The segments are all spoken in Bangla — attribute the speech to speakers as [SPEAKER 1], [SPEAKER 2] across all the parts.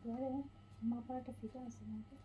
[SPEAKER 1] ঘরে মাপার একটা ফিতা আছে নাকি?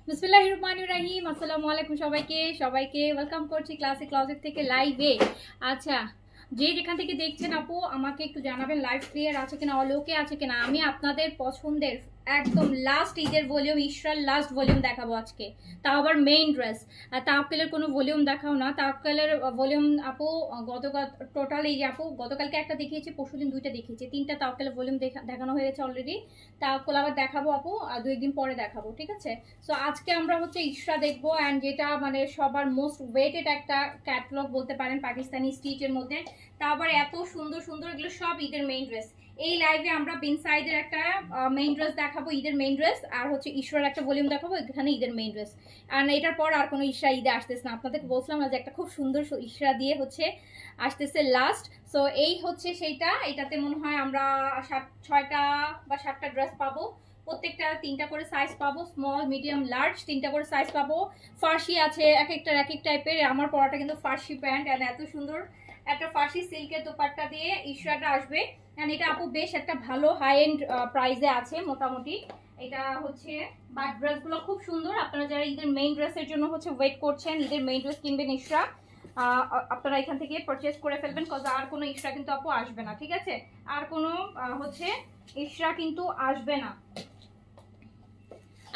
[SPEAKER 1] বিসমিল্লাহির রহমানির রহিম। আসসালামু আলাইকুম সবাইকে ওয়েলকাম করছি ক্লাসিক ক্লজেট থেকে লাইভে। আচ্ছা, যে যেখান থেকে দেখছেন আপু আমাকে একটু জানাবেন লাইভ ক্লিয়ার আছে কিনা, অলোকে আছে কিনা। আমি আপনাদের পছন্দের একদম লাস্ট ঈদের ভলিউম, ইশরার লাস্ট ভলিউম দেখাবো আজকে, তাও আবার মেইন ড্রেস। তাওয়াক্কেলের কোনো ভলিউম দেখাও না। তাওয়াক্কেলের ভলিউম আপু গতকাল টোটাল এই যে আপু গতকালকে একটা দেখিয়েছি, পরশুদিন দুইটা দেখিয়েছি, তিনটা তাওয়াক্কেলের ভলিউম দেখানো হয়ে গেছে অলরেডি। তাওয়াক্কেল আবার দেখাবো আপু, আর 2 দিন পরে দেখাবো, ঠিক আছে। সো আজকে আমরা হচ্ছে ইশরা দেখবো, অ্যান্ড যেটা মানে সবার মোস্ট ওয়েটেড একটা ক্যাটালগ বলতে পারেন পাকিস্তানি স্টিচের মধ্যে। তা আবার এত সুন্দর সুন্দর, এগুলো সব ঈদের মেইন ড্রেস। এই লাইভে আমরা বিনসাইডের একটা মেইন ড্রেস দেখাবো, ঈদের মেইন ড্রেস, আর হচ্ছে ইশরার একটা ভলিউম দেখাবো, এখানে ঈদের মেইন ড্রেস। আর এটার পর আর কোনো ইশরা ঈদে আসতেছে না। আপনাদেরকে বলছিলাম না যে একটা খুব সুন্দর ইশরা দিয়ে হচ্ছে আসতেছে লাস্ট। সো এই হচ্ছে সেইটা, এটাতে মনে হয় আমরা 6টা বা 7টা ড্রেস পাবো। প্রত্যেকটা 3টা করে সাইজ পাবো, স্মল মিডিয়াম লার্জ 3টা করে সাইজ পাবো। ফার্সি আছে এক একটা এক এক টাইপের। আমার পরাটা কিন্তু ফার্সি প্যান্ট, অ্যান্ড এত সুন্দর একটা ফার্সি সিল্কের দোপাট্টা দিয়ে ইশরাটা আসবে। অ্যান্ড এটা আপু বেশ একটা ভালো হাই এন্ড প্রাইসে আছে মোটামুটি। এটা হচ্ছে বাট ড্রেসগুলো খুব সুন্দর। আপনারা যারা ঈদের মেইন ড্রেসের জন্য হচ্ছে ওয়েট করছেন, ঈদের মেইন ড্রেস কিনবেন ইশরা, আপনারা এখান থেকে পারচেজ করে ফেলবেন, কজ আর কোনো ইশরা কিন্তু আপু আসবে না, ঠিক আছে। আর কোনো হচ্ছে ইশরা কিন্তু আসবে না,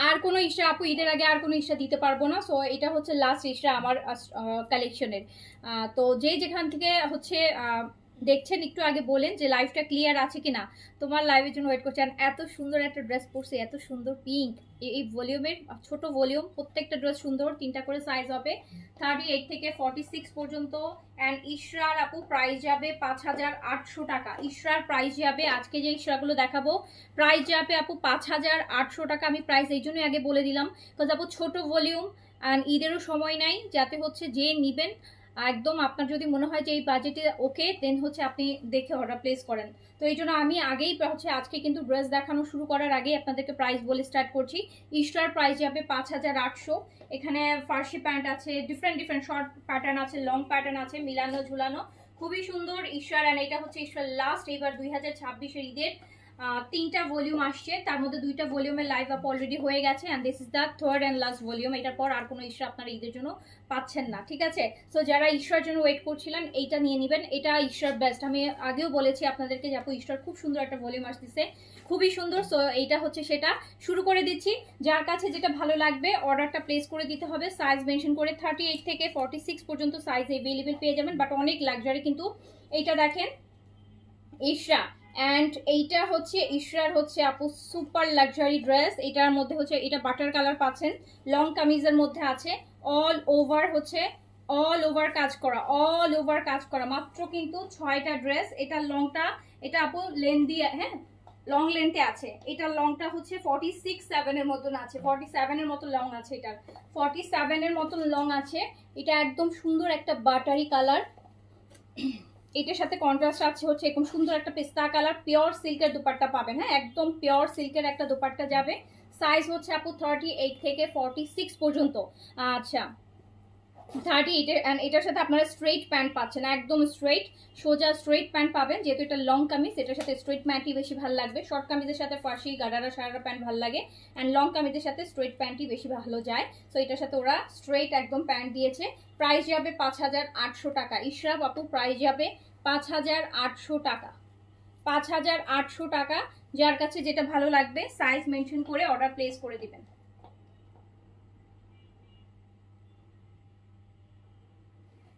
[SPEAKER 1] আর কোনো ইশরা আপু ঈদের আগে আর কোনো ইশরা দিতে পারবো না। সো এটা হচ্ছে লাস্ট ইশরা আমার কালেকশনের। তো যে যেখান থেকে হচ্ছে দেখছেন একটু আগে বলেন যে লাইভটা ক্লিয়ার আছে কিনা, তোমার লাইভের জন্য ওয়েট করছেন। এত সুন্দর একটা ড্রেস পরছে, এত সুন্দর পিঙ্ক, এই ভলিউমের ছোট ভলিউম, প্রত্যেকটা ড্রেস সুন্দর, 3টা করে সাইজ হবে, 38 থেকে 46 পর্যন্ত। অ্যান্ড ইশরার আপু প্রাইস যাবে 5,800 টাকা। ইশরার প্রাইস যাবে, আজকে যে ইশরাগুলো দেখাবো প্রাইস যাবে আপু 5,800 টাকা। আমি প্রাইস এই জন্যই আগে বলে দিলাম, বিকজ আপু ছোট ভলিউম, অ্যান্ড ঈদেরও সময় নাই, যাতে হচ্ছে যে নিবেন একদম আপনার যদি মনে হয় যে এই বাজেটে ওকে, দেন হচ্ছে আপনি দেখে অর্ডার প্লেস করেন। তো এই জন্য আমি আগেই হচ্ছে আজকে কিন্তু ড্রেস দেখানো শুরু করার আগেই আপনাদেরকে প্রাইস বলে স্টার্ট করছি। ইশরার প্রাইস যাবে 5,800। এখানে ফার্সি প্যান্ট আছে, ডিফারেন্ট ডিফারেন্ট শর্ট প্যাটার্ন আছে, লং প্যাটার্ন আছে, মিলানো ঝুলানো, খুবই সুন্দর ইশরার। অ্যান্ড এটা হচ্ছে ইশরার লাস্ট এবার 2026-এর ঈদের 3টা ভলিউম আসছে, তার মধ্যে 2টা ভলিউমের লাইভ আপ অলরেডি হয়ে গেছে, and this is the third and last volume. এটার পর আর কোনো ইশরা আপনারা ঈদের জন্য পাচ্ছেন না, ঠিক আছে। সো যারা ইশরার জন্য ওয়েট করছিলেন এইটা নিয়ে নেবেন, এটা ইশরার বেস্ট। আমি আগেও বলেছি আপনাদেরকে যে আপু ইশরার খুব সুন্দর একটা ভলিউম আসতেছে, খুবই সুন্দর। সো এইটা হচ্ছে সেটা, শুরু করে দিচ্ছি। যার কাছে যেটা ভালো লাগবে অর্ডারটা প্লেস করে দিতে হবে, সাইজ মেনশন করে 38 থেকে 46 পর্যন্ত সাইজ অ্যাভেলেবেল পেয়ে যাবেন, বাট অনেক লাক্সারি কিন্তু। এইটা দেখেন ইশরা, অ্যান্ড এইটা হচ্ছে ইশরার হচ্ছে আপু সুপার লাক্সারি ড্রেস। এটার মধ্যে হচ্ছে এটা বাটার কালার পাচ্ছেন, লং কামিজের মধ্যে আছে, অল ওভার হচ্ছে অল ওভার কাজ করা, অল ওভার কাজ করা, মাত্র কিন্তু 6টা ড্রেস। এটা লংটা, এটা আপু লেন্থি, হ্যাঁ লং লেন্থে আছে। এটার লংটা হচ্ছে 47 এর মতন আছে, 47 এর মতো লং আছে, এটার 47 এর মতন লং আছে। এটা একদম সুন্দর একটা বাটারি কালার, এটার সাথে কন্ট্রাস্ট আছে হচ্ছে এরকম সুন্দর একটা পেস্তা কালার, পিওর সিল্কের দুপাট্টা পাবেন, হ্যাঁ একদম পিওর সিল্কের একটা দুপাট্টা যাবে। সাইজ হচ্ছে আপু 38 থেকে 46 পর্যন্ত। আচ্ছা 38 অ্যান্ড এটার সাথে আপনারা স্ট্রেট প্যান্ট পাচ্ছেন, একদম স্ট্রেট সোজা স্ট্রেট প্যান্ট পাবেন, যেহেতু এটা লং কামিজ এটার সাথে স্ট্রেট প্যান্টই বেশি ভালো লাগবে। শর্ট কামিজের সাথে ফার্সি গাডারা সারারা প্যান্ট ভালো লাগে, অ্যান্ড লং কামিজের সাথে স্ট্রেট প্যান্টই বেশি ভালো যায়। সো এটার সাথে ওরা স্ট্রেট একদম প্যান্ট দিয়েছে। প্রাইস যাবে 5,800 টাকা। ইশরা আপু প্রাইস যাবে 5,800 টাকা, 5,800 টাকা। যার কাছে যেটা ভালো লাগবে সাইজ মেনশন করে অর্ডার প্লেস করে দিবেন।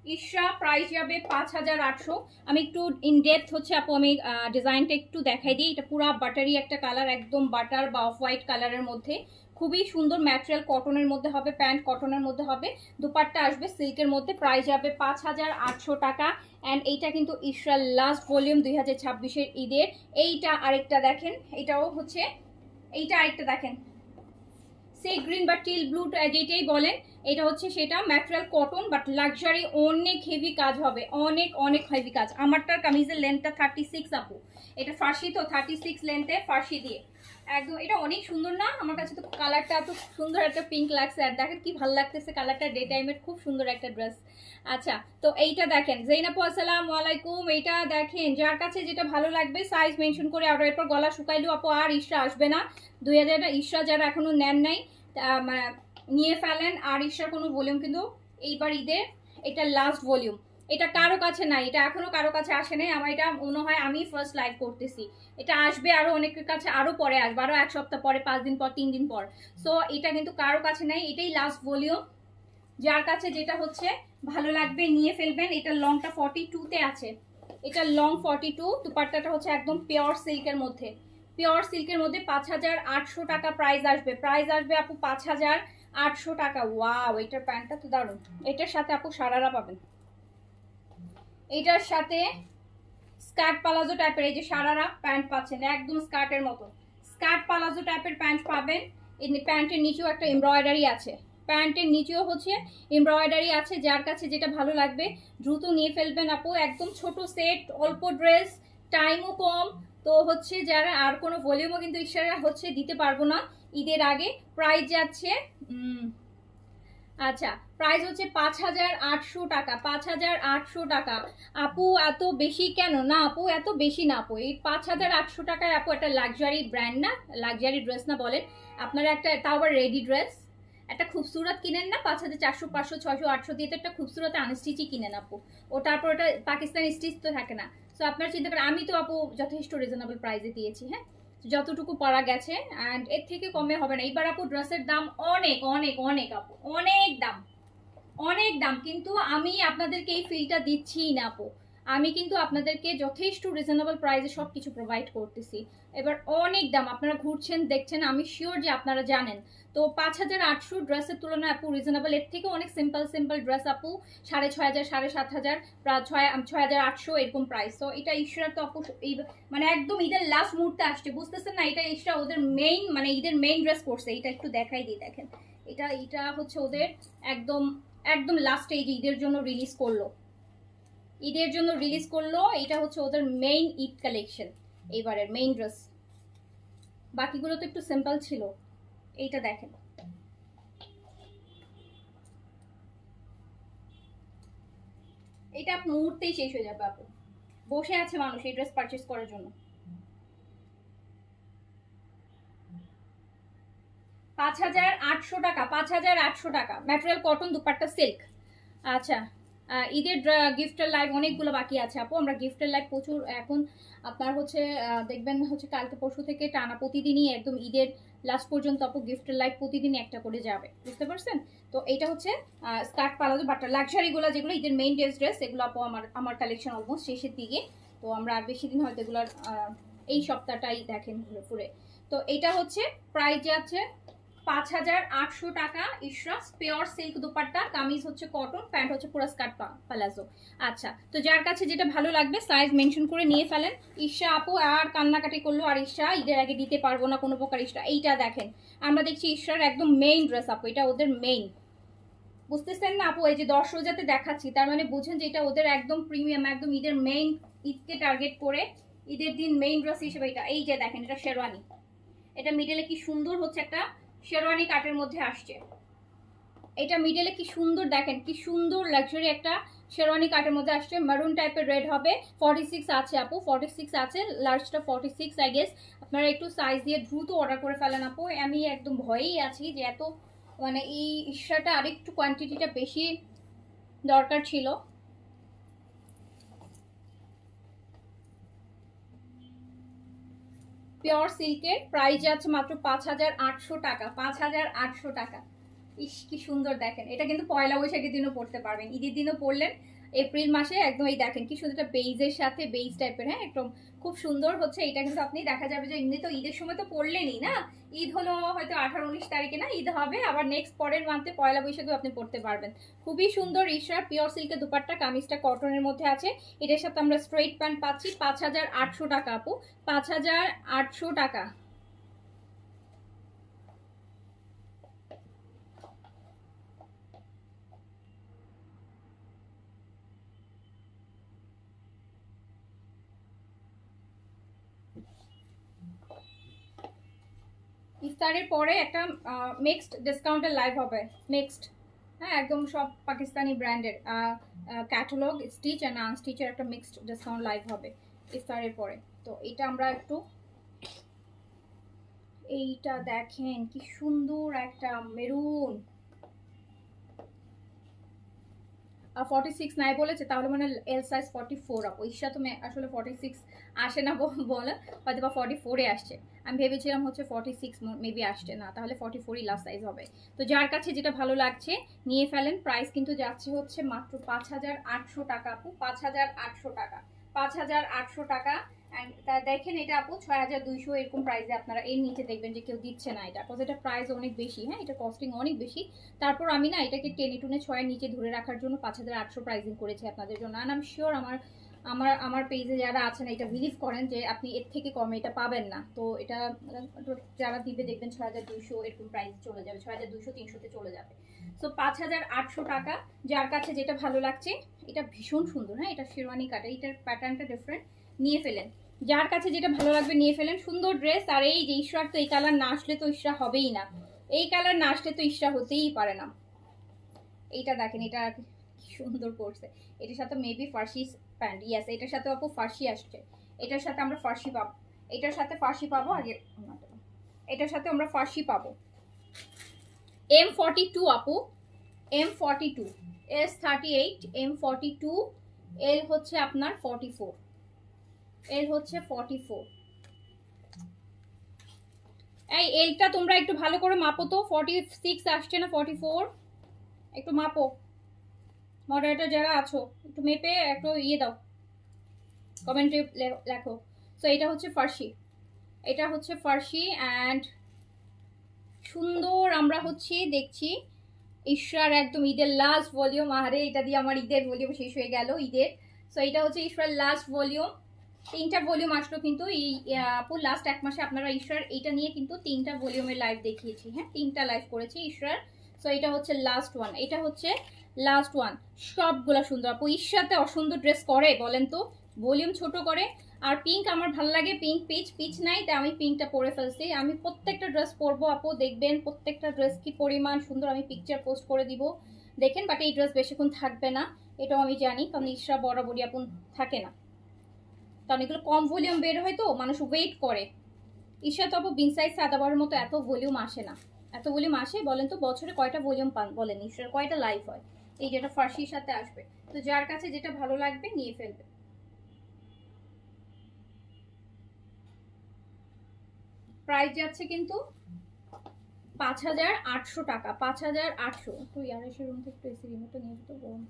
[SPEAKER 1] ইশরা প্রাইস যাবে 5,800। আমি একটু ইন ডেপথ হচ্ছে আপু আমি ডিজাইনটা একটু দেখাই দিই। এটা পুরো বাটারি একটা কালার, একদম বাটার বা অফ হোয়াইট কালারের মধ্যে, খুবই সুন্দর ম্যাটেরিয়াল কটনের মধ্যে হবে, প্যান্ট কটনের মধ্যে হবে, দুপাট্টা আসবে সিল্কের মধ্যে, প্রাইস যাবে 5800 টাকা। অ্যান্ড এইটা কিন্তু ইশরার লাস্ট ভলিউম 2026-এর ঈদের। এইটা আরেকটা দেখেন, এটাও হচ্ছে, এইটা আরেকটা দেখেন, সি গ্রিন বা টিল ব্লু যেটাই বলেন, এটা হচ্ছে সেটা ম্যাটেরিয়াল কটন বাট লাক্সারি, অনেক হেভি কাজ হবে, অনেক অনেক হেভি কাজ। আমারটার কামিজের লেন্থটা 36 আপু, এটা ফার্সি তো 36 লেন্থে ফার্সি দিয়ে একদম। এটা অনেক সুন্দর না? আমার কাছে তো কালারটা এত সুন্দর, একটা পিঙ্ক লাগছে, আর দেখেন কি ভালো লাগতেছে কালারটা, ডে টাইমের খুব সুন্দর একটা ড্রেস। আচ্ছা, তো এইটা দেখেন, জৈনাপু আসসালামু আলাইকুম, এইটা দেখেন, যার কাছে যেটা ভালো লাগবে সাইজ মেনশন করে অর্ডার। এরপর গলা শুকাইলো আপু, আর ইশরা আসবে না, 2000 ইশরা যারা এখনো নেন নাই মানে নিয়ে ফেলেন। আর ইশরার কোনো ভলিউম কিন্তু এইবার ঈদের এটা লাস্ট ভলিউম, এটা কারো কাছে নাই, এটা এখনো কারো কাছে আসে নাই। আমার এটা মনে হয় আমি ফার্স্ট লাইভ করতেছি, এটা আসবে আরো অনেকের কাছে, আরো পরে আসবে, আরো এক সপ্তাহ পরে, 5 দিন পর, 3 দিন পর। সো এটা কিন্তু কারো কাছে নাই, এটাই লাস্ট ভলিউম। যার কাছে যেটা হচ্ছে ভালো লাগবে নিয়ে ফেলবেন। এটা লংটা 42-তে আছে, এটা লং 42, দুপাট্টাটা হচ্ছে একদম পিওর সিল্কের মধ্যে, পিওর সিল্কের মধ্যে 5800 টাকা প্রাইস আসবে, প্রাইস আসবে আপু 5800 টাকা। ওয়াও, এটার প্যান্টটা তো দারুণ, এটার সাথে আপু সারারা পাবেন, এটার সাথে স্কার্ট পালাজো টাইপের এই যে সারারা প্যান্ট পাচ্ছেন, একদম স্কার্টের মতো স্কার্ট পালাজো টাইপের প্যান্ট পাবেন। এই প্যান্টের নিচেও একটা এমব্রয়ডারি আছে, প্যান্টের নিচেও হচ্ছে এমব্রয়ডারি আছে। যার কাছে যেটা ভালো লাগবে দ্রুত নিয়ে ফেলবেন আপু, একদম ছোট সেট, অল্প ড্রেস, টাইমও কম। তো হচ্ছে যারা আর কোনো ভলিউমও কিন্তু ইশারা হচ্ছে দিতে পারবো না ঈদের আগে। প্রাইস যাচ্ছে আচ্ছা, প্রাইস হচ্ছে 5800 টাকা, 5800 টাকা। আপু এত বেশি কেন? না আপু এত বেশি না আপু, এই 5800 টাকায় আপু একটা লাক্সারি ব্র্যান্ড না, লাক্সারি ড্রেস না বলেন আপনারা, একটা তাও আবার রেডি ড্রেস, একটা খুবসুরত কিনেন না 5400, 500, 600, 800 দিয়ে, তো একটা খুবসুরত আনস্টিচই কিনেন আপু, ও তারপর ওটা পাকিস্তানি স্টিচ তো থাকে না। সো আপনারা চিন্তা করেন, আমি তো আপু যথেষ্ট রিজনেবল প্রাইসে দিয়েছি, হ্যাঁ, যতটুকু পারা গেছে, অ্যান্ড এর থেকে কমে হবে না। এইবার আপু ড্রেসের দাম অনেক অনেক অনেক আপু, অনেক দাম, অনেক দাম, কিন্তু আমি আপনাদেরকে এই ফিলটা দিচ্ছিই না আপু, আমি কিন্তু আপনাদেরকে যথেষ্ট রিজনেবল প্রাইসে সব কিছু প্রোভাইড করতেছি। এবার অনেক দাম, আপনারা ঘুরছেন দেখছেন, আমি শিওর যে আপনারা জানেন। তো 5800 ড্রেসের তুলনায় আপু রিজনেবল, এর থেকে অনেক সিম্পল সিম্পল ড্রেস আপু 6500, 7500, প্রায় 6800 এরকম প্রাইস। তো এটা ইশরা তো আপু এই মানে একদম ঈদের লাস্ট মুহূর্তে আসছে, বুঝতেছেন না? এটা ইশরা ওদের মেইন, মানে ঈদের মেইন ড্রেস করছে, এটা একটু দেখাই দিই, দেখেন এটা, এটা হচ্ছে ওদের একদম একদম লাস্টে এই যে ঈদের জন্য রিলিজ করলো, ঈদের জন্য রিলিজ করলো, এটা হচ্ছে ওদের মেইন ঈদ কালেকশন, এবারের মেইন ড্রেস। বাকিগুলো তো একটু সিম্পল ছিল, এইটা দেখেন, এটা মুহূর্তেই শেষ হয়ে যাবে আপু, বসে আছে মানুষ এই ড্রেস পারচেস করার জন্য। 5800 টাকা, 5800 টাকা, ম্যাটেরিয়াল কটন, দুপাট্টা সিল্ক। আচ্ছা, ঈদের গিফটের লাইভ অনেকগুলো বাকি আছে আপু, আমরা গিফটের লাইভ প্রচুর এখন আপনার হচ্ছে দেখবেন হচ্ছে কালকে পরশু থেকে টানা প্রতিদিনই একদম ঈদের লাস্ট পর্যন্ত আপু গিফটের লাইভ প্রতিদিন একটা করে যাবে, বুঝতে পারছেন? তো এটা হচ্ছে স্কার্ট পালাজো বাটা লাক্সারিগুলো, যেগুলো ঈদের মেইন ড্রেস এগুলো আপু আমার কালেকশন অলমোস্ট শেষের দিকে। তো আমরা আর বেশি দিন হয়তো এগুলোর এই সপ্তাহটাই দেখেন ঘুরে ফুরে। তো এটা হচ্ছে প্রাইস যাচ্ছে 5800 টাকা। ইশরা পিওর সিল্ক দুপাট্টা, কামিজ হচ্ছে কটন, প্যান্ট হচ্ছে পুরো স্কার্ট পালাজো। আচ্ছা, তো যার কাছে যেটা ভালো লাগবে সাইজ মেনশন করে নিয়ে ফেলেন। ইশরা আপু আর কান্নাকাটি করলো, আর ইশরা ঈদের আগে দিতে পারবো না কোনো প্রকার। ইশরা এইটা দেখেন, আমরা দেখছি ইশরার একদম মেইন ড্রেস আপু, এটা ওদের মেইন, বুঝতেছেন না আপু? এই যে দর্শক যাতে দেখাচ্ছি, তার মানে বুঝেন যে এটা ওদের একদম প্রিমিয়াম, একদম ঈদের মেইন, ঈদকে টার্গেট করে ঈদের দিন মেইন ড্রেস হিসেবে এটা। এই যে দেখেন, এটা শেরওয়ানি, এটা মিডলে কি সুন্দর হচ্ছে একটা শেরওয়ানি কাটের মধ্যে আসছে, এটা মিডলে কি সুন্দর দেখেন, কি সুন্দর লাক্সারি একটা শেরওয়ানি কাটের মধ্যে আসছে, মারুন টাইপের রেড হবে। 46 আছে আপু, 46 আছে, লার্জটা 46 আই গেস। আপনারা একটু সাইজ দিয়ে দ্রুত অর্ডার করে ফেলেন আপু, আমি একদম ভয়েই আছি যে এত মানে এই ইশরাটা আরেকটু কোয়ান্টিটিটা বেশি দরকার ছিল। পিওর সিল্কের প্রাইস আছে মাত্র 5800 টাকা, 5800 টাকা। ইস কি সুন্দর দেখেন, এটা কিন্তু পয়লা বৈশাখের দিনও পড়তে পারবেন, ঈদের দিনও পড়লেন, এপ্রিল মাসে একদম এই দেখেন কি সুন্দর, বেইজের সাথে বেইজ টাইপের, হ্যাঁ একদম খুব সুন্দর হচ্ছে এটা। কিন্তু আপনি দেখা যাবে যে এমনি তো ঈদের সময় তো পড়লেনই না, ঈদ হলো হয়তো 18-19 তারিখে না ঈদ হবে, আবার নেক্সট পরের মান্থে পয়লা বৈশাখেও আপনি পড়তে পারবেন। খুবই সুন্দর ইশরা পিওর সিল্কের দুপাট্টা, কামিজটা কটনের মধ্যে আছে। এটার সাথে আমরা স্ট্রেট প্যান্ট পাচ্ছি 5800 টাকা আপু, 5800 টাকা। ইফতারের পরে একটা মিক্সড ডিসকাউন্টের লাইভ হবে, মিক্সড, হ্যাঁ একদম সব পাকিস্তানি ব্র্যান্ডের ক্যাটালগ স্টিচ অ্যান্ড আনস্টিচের একটা মিক্সড ডিসকাউন্ট লাইভ হবে ইফতারের পরে। তো এটা আমরা একটু, এইটা দেখেন কি সুন্দর একটা মেরুন, 46 নাই বলেছে, তাহলে মানে এল সাইজ 44 আপু। ঈশা তো আসলে 46 আসে না বলে, হয়তো বা 44-এ আসছে, আমি ভেবেছিলাম হচ্ছে 46 মেবি আসছে না, তাহলে 44ই লাস্ট সাইজ হবে। তো যার কাছে যেটা ভালো লাগছে নিয়ে ফেলেন। প্রাইস কিন্তু যাচ্ছে হচ্ছে মাত্র 5800 টাকা আপু, 5800 টাকা, 5800 টাকা। দেখেন এটা আপু 6200 এরকম প্রাইসে আপনারা এর নিচে দেখবেন যে কেউ দিচ্ছে না এটা, বিকজ এটা প্রাইস অনেক বেশি, হ্যাঁ এটা কস্টিং অনেক বেশি। তারপর আমি না এটাকে টেনে টুনে 6-এর নিচে ধরে রাখার জন্য 5800 প্রাইসিং করেছি আপনাদের জন্য। আর আমি শিওর আমার আমার আমার পেজে যারা আছেন এটা বিলিভ করেন যে আপনি এর থেকে কমে এটা পাবেন না। তো এটা যারা দিবে দেখবেন 6200 এরকম প্রাইস চলে যাবে, 6200-300-তে চলে যাবে। সো 5800 টাকা। যার কাছে যেটা ভালো লাগছে, এটা ভীষণ সুন্দর, হ্যাঁ এটা শেরওয়ানি কাটে, এটার প্যাটার্নটা ডিফারেন্ট, নিয়ে ফেলেন। যার কাছে যেটা ভালো লাগবে নিয়ে ফেলেন, সুন্দর ড্রেস। আর এই যে ইশরার তো এই কালার না আসলে তো ইশরা হবেই না, এই কালার না আসলে তো ইশরা হতেই পারে না। এইটা দেখেন, এটা কি সুন্দর করছে, এটার সাথে মেবি ফার্সি প্যান্ট, ইয়াস এটার সাথে আপু ফার্সি আসছে, এটার সাথে আমরা ফার্সি পাবো, এটার সাথে ফার্সি পাবো আগে, এটার সাথে আমরা ফার্সি পাবো। M42 আপু, M42, S38, M42, এল হচ্ছে আপনার 44, এল হচ্ছে 44। এই এলটা তোমরা একটু ভালো করে মাপো তো, 46 আসছে না 44, একটু মাপো, মডারেটর যারা আছো একটু মেপে একটু ইয়ে দাও, কমেন্টে লেখো। সো এটা হচ্ছে ফার্সি, এটা হচ্ছে ফার্সি অ্যান্ড সুন্দর আমরা হচ্ছে দেখছি ইশরার একদম ঈদের লাস্ট ভলিউম। আরে এটা দিয়ে আমার ঈদের ভলিউম শেষ হয়ে গেল ঈদের। সো এটা হচ্ছে ইশরার লাস্ট ভলিউম, 3টা ভলিউম আসলো কিন্তু এই আপু লাস্ট 1 মাসে আপনারা ইশরার এইটা নিয়ে কিন্তু 3টা ভলিউমের লাইভ দেখিয়েছি, হ্যাঁ 3টা লাইভ করেছি ইশরার। সো এটা হচ্ছে লাস্ট ওয়ান, এটা হচ্ছে লাস্ট ওয়ান। সবগুলা সুন্দর আপু, ঈশাতে অসুন্দর ড্রেস করে বলেন তো, ভলিউম ছোট করে। আর পিঙ্ক আমার ভালো লাগে, পিঙ্ক পিচ, পিচ নাই তাই আমি পিঙ্কটা পরে ফেলছি। আমি প্রত্যেকটা ড্রেস পরবো আপু, দেখবেন প্রত্যেকটা ড্রেস কি পরিমাণ সুন্দর, আমি পিকচার পোস্ট করে দিব দেখেন। বাট এই ড্রেস বেশিক্ষণ থাকবে না, এটাও আমি জানি, কারণ ঈশা বরাবরই আপন থাকে না, কারণ এগুলো কম ভলিউম বের হয় তো মানুষ ওয়েট করে। ঈশা তো আপু বিন সাইজ সাদাবারের মতো এত ভলিউম আসে না, এত ভলিউম আসে বলেন তো বছরে কয়টা ভলিউম পান বলেন, ঈশার কয়টা লাইভ হয়, এই যেটা ফার্সির সাথে আসবে। তো যার কাছে যেটা ভালো লাগবে নিয়ে ফেলবে। প্রাইস যাচ্ছে কিন্তু 5800 টাকা, 5800। একটু ইয়ারের রুম থেকে একটু এসি রিমোটটা নিয়ে যেতে বলুন।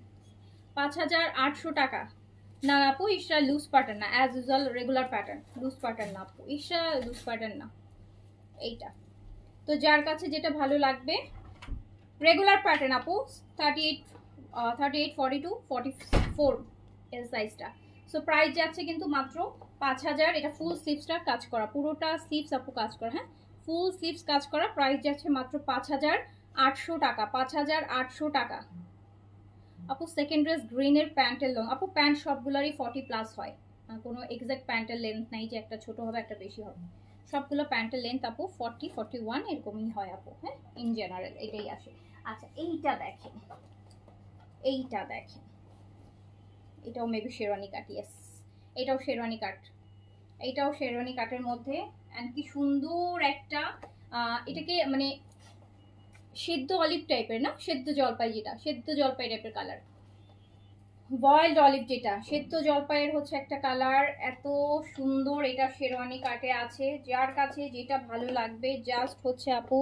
[SPEAKER 1] 5800 টাকা। না আপু ইশরা লুজ প্যাটার্ন না, as usual regular pattern, loose pattern না আপু, ইশরা লুজ প্যাটার্ন না এইটা। তো যার কাছে যেটা ভালো লাগবে, রেগুলার প্যাটার্ন আপু, 38, 42, 44 এল সাইজটা। সো প্রাইস যাচ্ছে কিন্তু মাত্র 5000। এটা ফুল স্লিভসটা কাজ করা, পুরোটা স্লিভস আপু কাজ করা, হ্যাঁ ফুল স্লিভস কাজ করা। প্রাইস যাচ্ছে মাত্র 5800 টাকা, 5800 টাকা আপু। সেকেন্ড ড্রেস গ্রিনের প্যান্টের লং আপু, প্যান্ট সবগুলোরই 40+ হয়, কোনো এক্সাক্ট প্যান্টের লেন্থ নাই যে একটা ছোট হবে একটা বেশি হবে, সবগুলো প্যান্টের লেন্থ আপু 40, 41 এরকমই হয় আপু, হ্যাঁ ইন জেনারেল এটাই আসে। আচ্ছা এইটা দেখেন, এইটা দেখেন, এটাও মেবি শেরওয়ানি কাট, ইয়েস এটাও শেরওয়ানি কাট, এইটাও শেরওয়ানি কাটের মধ্যে। অ্যান্ড কি সুন্দর একটা এটাকে মানে সেদ্ধ অলিভ টাইপের না, সেদ্ধ জলপাই, যেটা সেদ্ধ জলপাই টাইপের কালার, বয়েলড অলিভ, যেটা সেদ্ধ জলপাইয়ের হচ্ছে একটা কালার, এত সুন্দর। এটা শেরওয়ানি কাটে আছে, যার কাছে যেটা ভালো লাগবে জাস্ট হচ্ছে আপু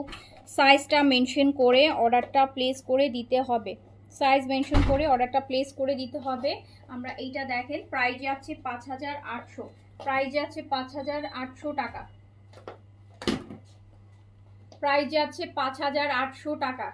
[SPEAKER 1] সাইজটা মেনশন করে অর্ডারটা প্লেস করে দিতে হবে। সাইজ মেনশন করে অর্ডারটা প্লেস করে দিতে হবে। আমরা এইটা দেখেন, প্রাইস যাচ্ছে 5800, প্রাইস যাচ্ছে 5800 টাকা, প্রাইস যাচ্ছে 5800 টাকা।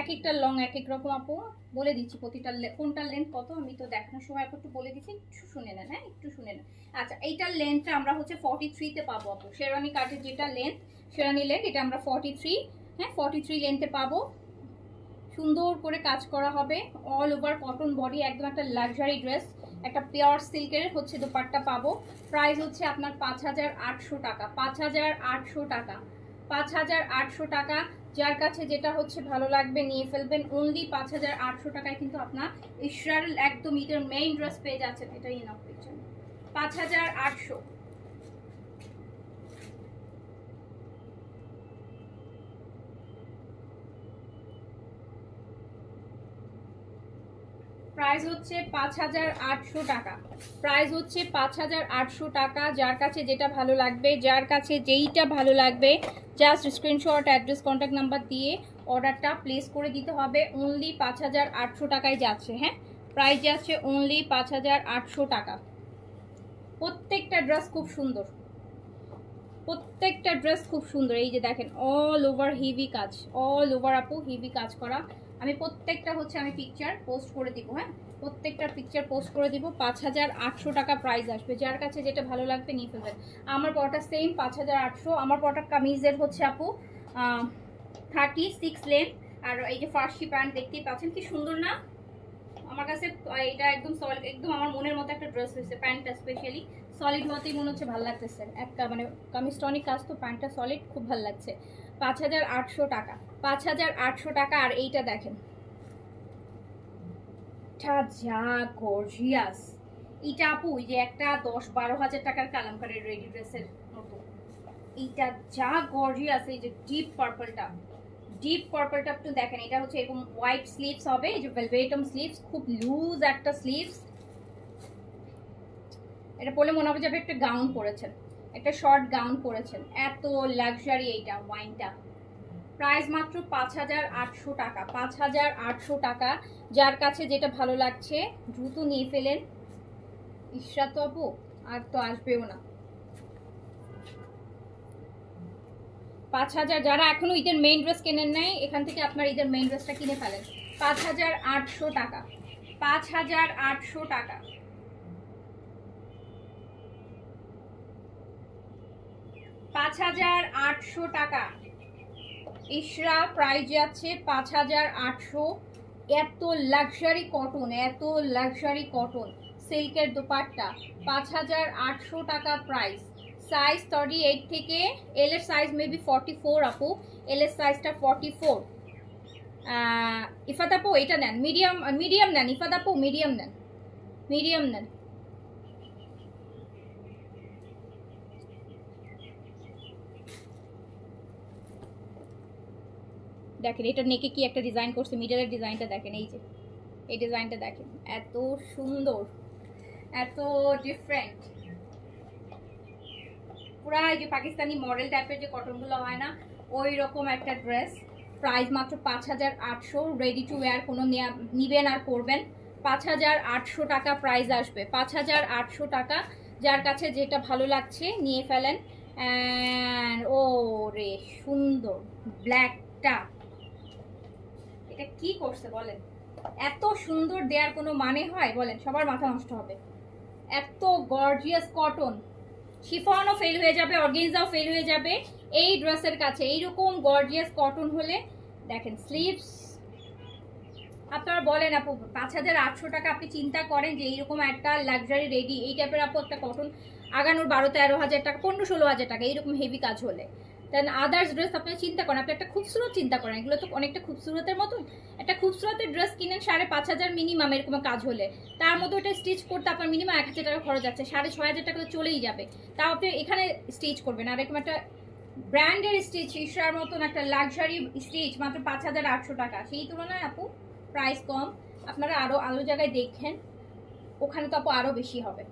[SPEAKER 1] এক একটা লং এক এক রকম আপু, বলে দিচ্ছি প্রতিটা কোনটার লেন্থ কত, আমি তো দেখানোর সময় আপু একটু বলে দিচ্ছি, একটু শুনে নেন। হ্যাঁ একটু শুনে নেন। আচ্ছা, এইটার লেন্থটা আমরা হচ্ছে 43-তে পাবো আপু। শেরওয়ানি কাটের যেটা লেন্থ, শেরওয়ানি লেন্থ, এটা আমরা 43, হ্যাঁ 43 লেন্থে পাবো। সুন্দর করে কাজ করা হবে, অল ওভার কটন বডি, একদম একটা লাক্সারি ড্রেস। একটা পিওর সিল্কের হচ্ছে দোপাট্টা পাবো। প্রাইস হচ্ছে আপনার 5800 টাকা, 5800 টাকা, 5800 টাকা। যার কাছে যেটা হচ্ছে ভালো লাগবে নিয়ে ফেলবেন। অনলি 5800 টাকায় কিন্তু আপনার ইশরার একদম ঈদের মেইন ড্রেস পেয়ে যাচ্ছেন। এটাই ইনাফ পেয়েছেন 5800। প্রাইস হচ্ছে 5800 টাকা, প্রাইস হচ্ছে 5800 টাকা। যার কাছে যেটা ভালো লাগবে, যার কাছে যেইটা ভালো লাগবে just screenshot, address, contact number দিয়ে অর্ডারটা প্লেস করে দিতে হবে। অনলি 5800 টাকায় যাচ্ছে। হ্যাঁ, প্রাইস যাচ্ছে অনলি 5800 টাকা। প্রত্যেকটা ড্রেস খুব সুন্দর, প্রত্যেকটা ড্রেস খুব সুন্দর। এই যে দেখেন অল ওভার হেভি কাজ, অল ওভার আপু হেভি কাজ করা। আমি প্রত্যেকটা হচ্ছে আমি পিকচার পোস্ট করে দিব। হ্যাঁ, প্রত্যেকটা পিকচার পোস্ট করে দিব। 5800 টাকা প্রাইস আসবে। যার কাছে যেটা ভালো লাগবে নিয়ে ফেলবেন। আমার পরটা সেম 5800। আমার পরটা কামিজের হচ্ছে আপু 36 লেন্থ। আর এই যে ফার্সি প্যান্ট দেখতেই পাচ্ছেন, কি সুন্দর না? আমার কাছে এটা একদম সলিড, একদম আমার মনের মতো একটা ড্রেস হয়েছে। প্যান্টটা স্পেশালি সলিড হতেই মনে হচ্ছে ভালো লাগতেছে। একটা মানে কামিজটা অনেক কাজ, তো প্যান্টটা সলিড, খুব ভালো লাগছে। 5800 টাকা, 5800 টাকা। আর এইটা দেখেন, যা গর্জিয়াস। এইটা আপু ওই যে একটা 10-12 হাজার টাকার কালামকারের রেডি ড্রেসের মতো। এইটা যা গর্জিয়াস। এই যে ডিপ পার্পলটা, ডিপ পার্পলটা একটু দেখেন। এটা হচ্ছে এরকম হোয়াইট স্লিভস হবে, এই যে ভেলভেটম স্লিভস, খুব লুজ একটা স্লিভস। এটা পরলে মনে হবে যে আপনি একটা গাউন পরেছেন, একটা শর্ট গাউন পরেছেন। এত লাক্সারি এইটা ওয়াইনটা। প্রাইস মাত্র 5800 টাকা, 5800 টাকা। যার কাছে যেটা ভালো লাগছে দ্রুত নিয়ে ফেলেন। ইশরাত তো আপু আর তো আসবেও না। 5000, যারা এখনো ঈদের মেইন ড্রেস কেনেন নাই, এখান থেকে আপনার ঈদের মেইন ড্রেসটা কিনে ফেলেন। 5800 টাকা, 5800 টাকা, 5800 টাকা। ইশরা প্রাইস যাচ্ছে 5800। এত লাক্সারি কটন, এত লাক্সারি কটন, সিল্কের দোপাট্টা, 5800 টাকা প্রাইস। সাইজ 38 থেকে, এল এর সাইজ মেবি 44 আপু, এল এর সাইজটা 44। ইফাত আপু এটা নেন, মিডিয়াম, মিডিয়াম নেন ইফাত আপু, মিডিয়াম নেন, মিডিয়াম নেন। দেখেন এটা নেকে কি একটা ডিজাইন করছে, মিডলের ডিজাইনটা দেখেন। এই যে এই ডিজাইনটা দেখেন, এত সুন্দর, এত ডিফারেন্ট। পুরা এই যে পাকিস্তানি মডেল টাইপের যে কটনগুলো হয় না, ওই রকম একটা ড্রেস। প্রাইস মাত্র 5800। রেডি টু ওয়্যার, কোনো নিবেন আর পরবেন। 5800 টাকা প্রাইস আসবে, 5800 টাকা। যার কাছে যেটা ভালো লাগছে নিয়ে ফেলেন। ও রে সুন্দর ব্ল্যাকটা, এটা কি করছে বলেন? এত সুন্দর দেওয়ার কোনো মানে হয় বলেন? সবার মাথা নষ্ট হবে। এত গর্জিয়াস কটন, শিফনও ফেল হয়ে যাবে, অর্গানজাও ফেল হয়ে যাবে এই ড্রেসের কাছে। এইরকম গর্জিয়াস কটন হলে দেখেন স্লিভস। আপনারা বলেন আপু 5800 টাকা, আপনি চিন্তা করেন যে এইরকম একটা লাক্সারি রেডি এই টাইপের আপু একটা কটন আগানোর 12-13 হাজার টাকা, 15-16 হাজার টাকা এইরকম হেভি কাজ হলে। দেন আদার্স ড্রেস আপনি চিন্তা করেন, আপনি একটা খুবসুরত চিন্তা করেন, এগুলো তো অনেকটা খুবসুরতের মতন। একটা খুবসুরতের ড্রেস কিনেন 5500 মিনিমাম এরকম কাজ হলে, তার মধ্যে ওটা স্টিচ করতে আপনার মিনিমাম 1000 টাকা খরচ যাচ্ছে, 6500 টাকা তো চলেই যাবে। তাও আপনি এখানে স্টিচ করবেন। আর এরকম একটা ব্র্যান্ডের স্টিচ, ইশরার মতন একটা লাক্সারি স্টিচ মাত্র 5800 টাকা। সেই তুলনায় আপু প্রাইস কম। আপনারা আরো আলো জায়গায় দেখেন, ওখানে তো আপু আরো বেশি হবে,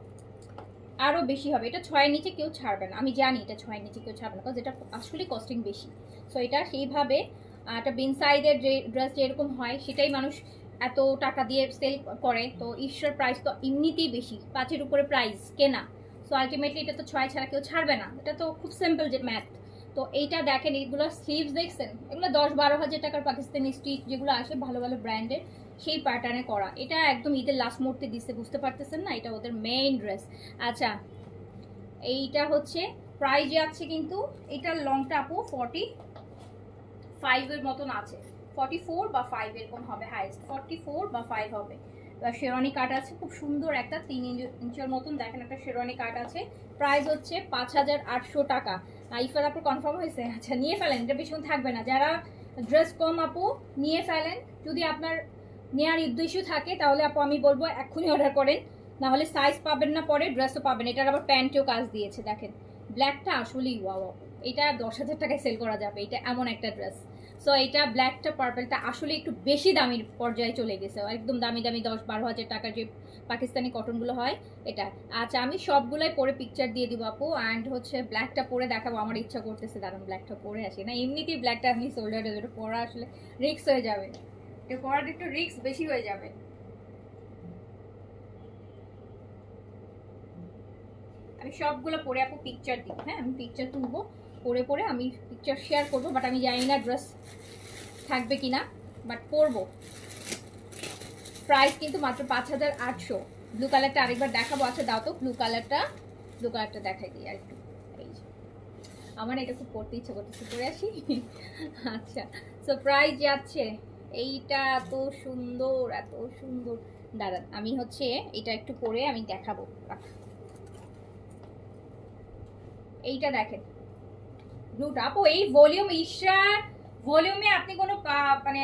[SPEAKER 1] আরো বেশি হবে। এটা 6-এর নিচে কেউ ছাড়বে না, আমি জানি এটা 6-এর নিচে কেউ ছাড়বে না, কারণ এটা আসলে কস্টিং বেশি। সো এটা সেইভাবে একটা বিন সাইজের যে ড্রেস যেরকম হয় সেটাই মানুষ এত টাকা দিয়ে সেল করে। তো ঈশ্বর প্রাইস তো এমনিতেই বেশি, 5-এর উপরে প্রাইস কেনা। সো আলটিমেটলি এটা তো 6 ছাড়া কেউ ছাড়বে না, এটা তো খুব সিম্পল যে ম্যাথ। তো এইটা দেখেন, এইগুলো স্লিভস দেখছেন, এগুলো 10-12 হাজার টাকার পাকিস্তানি স্টিচ যেগুলো আসে ভালো ভালো ব্র্যান্ডের, সেই প্যাটার্নে করা। এটা একদম ঈদের লাস্ট মুহূর্তে দিচ্ছে, বুঝতে পারতেছেন না, এটা ওদের মেইন ড্রেস। আচ্ছা, এইটা হচ্ছে প্রাইস যাচ্ছে কিন্তু এটার লংটা আপু 45 এর মতন আছে, 44 বা 5 এরকম হবে, হাইস্ট 44 বা 5 হবে। শেরওয়ানি কাট আছে খুব সুন্দর একটা 3 ইঞ্চের মতন, দেখেন একটা শেরওয়ানি কাট আছে। প্রাইস হচ্ছে 5800 টাকা। ইফার আপু কনফার্ম হয়েছে? আচ্ছা, নিয়ে ফেলেন, এটা বেশিক্ষণ থাকবে না। যারা ড্রেস কম আপু নিয়ে ফেলেন, যদি আপনার নেওয়ার উদ্দেশ্য থাকে তাহলে আপু আমি বলবো এক্ষুনি অর্ডার করেন, না হলে সাইজ পাবেন না, পরে ড্রেসও পাবেন। এটার আবার প্যান্টেও কাজ দিয়েছে, দেখেন ব্ল্যাকটা আসলেই ওয়াও, এটা 10,000 টাকায় সেল করা যাবে, এটা এমন একটা ড্রেস। সো এটা ব্ল্যাকটা পার্পলটা আসলে একটু বেশি দামির পর্যায়ে চলে গেছে, একদম দামি দামি 10-12 হাজার টাকার যে পাকিস্তানি কটনগুলো হয় এটা। আচ্ছা, আমি সবগুলোই পরে পিকচার দিয়ে দিব আপু, অ্যান্ড হচ্ছে ব্ল্যাকটা পরে দেখাবো, আমার ইচ্ছা করতেছে দাঁড়ান ব্ল্যাকটা পরে আসি। না এমনিতেই ব্ল্যাকটা আমি শোল্ডারে যেটা পরা আসলে রিক্স হয়ে যাবে, এটা পরাটা একটু রিক্স বেশি হয়ে যাবে। আমি সবগুলো পরে আপু পিকচার দিব, হ্যাঁ আমি পিকচার তুলবো, পরে পরে আমি পিকচার শেয়ার করবো, বাট আমি জানি না ড্রেস থাকবে কিনা, বাট পরবো। প্রাইস কিন্তু মাত্র 5800। ব্লু কালারটা আরেকবার দেখাবো, আচ্ছা দাও তো ব্লু কালারটা, ব্লু কালারটা দেখাই দিই আর একটু। এই যে আমার এটা খুব পড়তে ইচ্ছে করতেছে, পরে আসি। আচ্ছা, সো প্রাইস যাচ্ছে, এইটা এত সুন্দর এত সুন্দর, দাঁড়ান আমি হচ্ছে এটা একটু পরে আমি দেখাবো। এইটা দেখেন ব্লুটা আপু, এই ভলিউম ইশা ভলিউমে আপনি কোনো মানে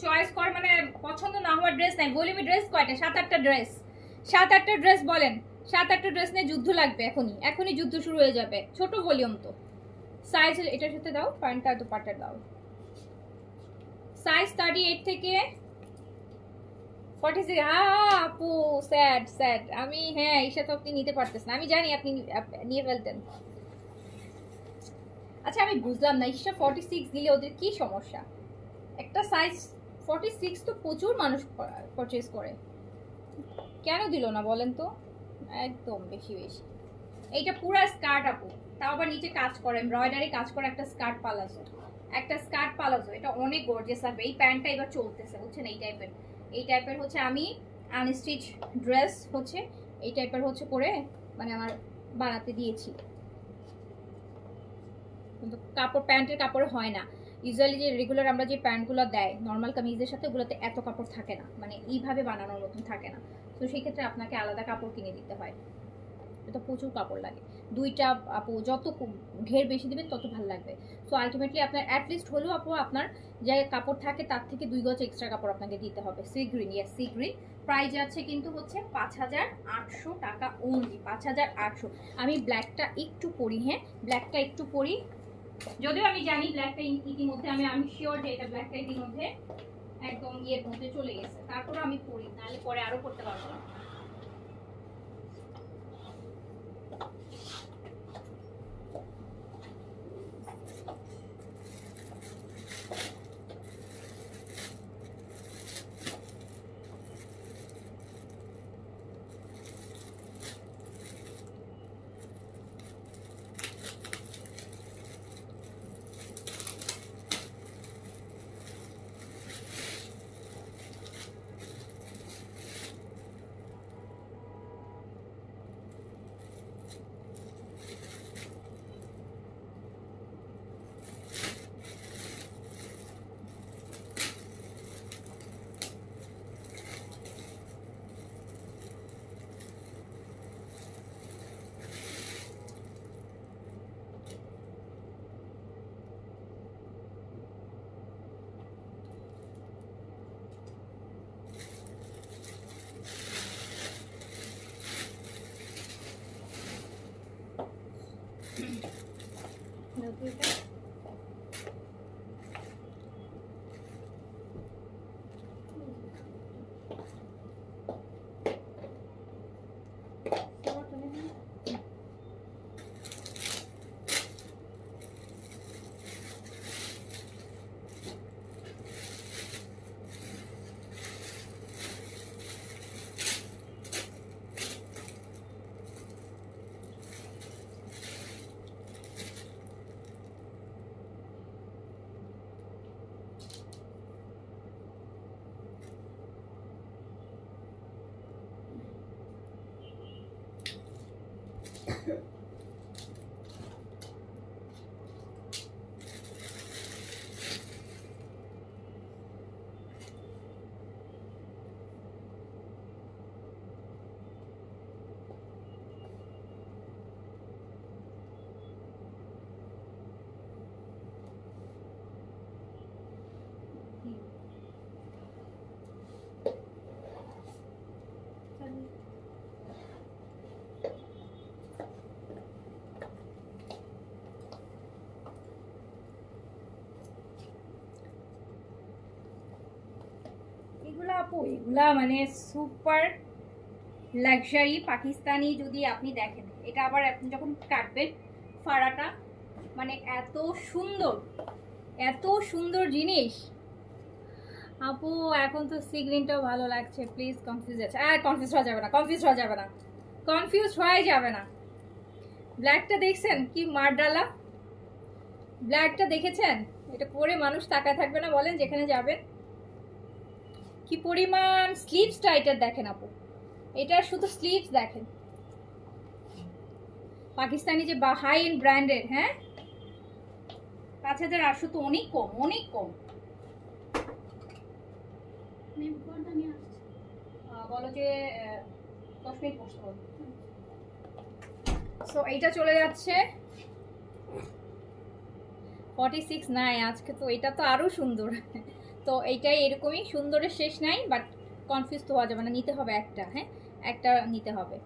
[SPEAKER 1] চয়েস কর, মানে পছন্দ না হওয়ার ড্রেস নাই। ভলিউমে ড্রেস কয়টা? 7-8টা ড্রেস, 7-8টা ড্রেস বলেন, 7-8টা ড্রেস নিয়ে যুদ্ধ লাগবে, এখনই এখনই যুদ্ধ শুরু হয়ে যাবে। ছোট ভলিউম তো, সাইজ এটার সাথে দাও, প্যান্টটা তো পাটা দাও, সাইজ 38 থেকে 46। আপু স্যাড স্যাড, আমি হ্যাঁ ঈশা তো আপনি নিতে পারতেছেন, আমি জানি আপনি নিয়ে ফেলতেন। আচ্ছা আমি বুঝলাম না, ঈশা 46 দিলে ওদের কি সমস্যা? একটা সাইজ 46 তো প্রচুর মানুষ পারচেজ করে, কেন দিল না বলেন তো? একদম বেশি বেশি। এইটা পুরা স্কার্ট আপু, তাও আবার নিচে কাজ করে, এমব্রয়ডারি কাজ করে, একটা স্কার্ট পালাজো, একটা স্কার্ট পালাজো, এটা অনেক গর্জিয়াস লাগবে। এই প্যান্টটা এবার চলতেছে বুঝছেন, এই টাইপের, এই টাইপের হচ্ছে আমি আনস্টিচ ড্রেস হচ্ছে এই টাইপের হচ্ছে করে মানে আমার বানাতে দিয়েছি, কিন্তু কাপড় প্যান্টের কাপড় হয় না। ইউজুয়ালি যে রেগুলার আমরা যে প্যান্টগুলো দেয় নর্মাল কামিজের সাথে, ওগুলোতে এত কাপড় থাকে না, মানে এইভাবে বানানোর মতন থাকে না। তো সেই ক্ষেত্রে আপনাকে আলাদা কাপড় কিনে দিতে হয়, এটা প্রচুর কাপড় লাগে। দুইটা আপু যত ঘের বেশি দিবেন তত ভালো লাগবে। সো আলটিমেটলি আপনার অ্যাটলিস্ট হলেও আপু আপনার যে কাপড় থাকে তার থেকে 2 গজ এক্সট্রা কাপড় আপনাকে দিতে হবে। Sea green, yes sea green. Price আছে কিন্তু হচ্ছে 5800 টাকা ওনলি, 5800। আমি ব্ল্যাকটা একটু পরি, হ্যাঁ ব্ল্যাকটা একটু পরি, যদিও আমি জানি ব্ল্যাকটা ইতিমধ্যে আমি শিওর যে এটা ব্ল্যাকটা ইতিমধ্যে একদম ইয়ের মধ্যে চলে গেছে, তারপরে আমি পরি, নাহলে পরে আরো করতে পারবো না। এগুলা আপু, এগুলা মানে সুপার লাক্সারি পাকিস্তানি। যদি আপনি দেখেন এটা, আবার আপনি যখন কাটবেন ফাড়াটা, মানে এত সুন্দর, এত সুন্দর জিনিস আপু। এখন তো সি গ্রিনটাও ভালো লাগছে। প্লিজ কনফিউজ আছে, কনফিউজ হওয়া যাবে না, কনফিউজ হওয়া যাবে না, কনফিউজ হয়ে যাবে না। ব্ল্যাকটা দেখছেন কি মার ডালা? ব্ল্যাকটা দেখেছেন? এটা পরে মানুষ তাকায় থাকবে না বলেন যেখানে যাবেন? কি পরিমাণ স্লিভসটা এটা দেখেন আপু, এটা শুধু স্লিভস দেখেন। পাকিস্তানি যে হাই এন্ড ব্র্যান্ডেড, হ্যাঁ 5800 তো অনেক কম, অনেক কম। বলো যে 10 মিনিট বসতে হবে। সো এইটা চলে যাচ্ছে 46 নাই আজকে, তো এটা তো আরো সুন্দর। তো এইটাই এরকমই সুন্দরের শেষ নাই, বাট কনফিউজ তো হওয়া যাবে না, নিতে হবে একটা, হ্যাঁ একটা নিতে হবে।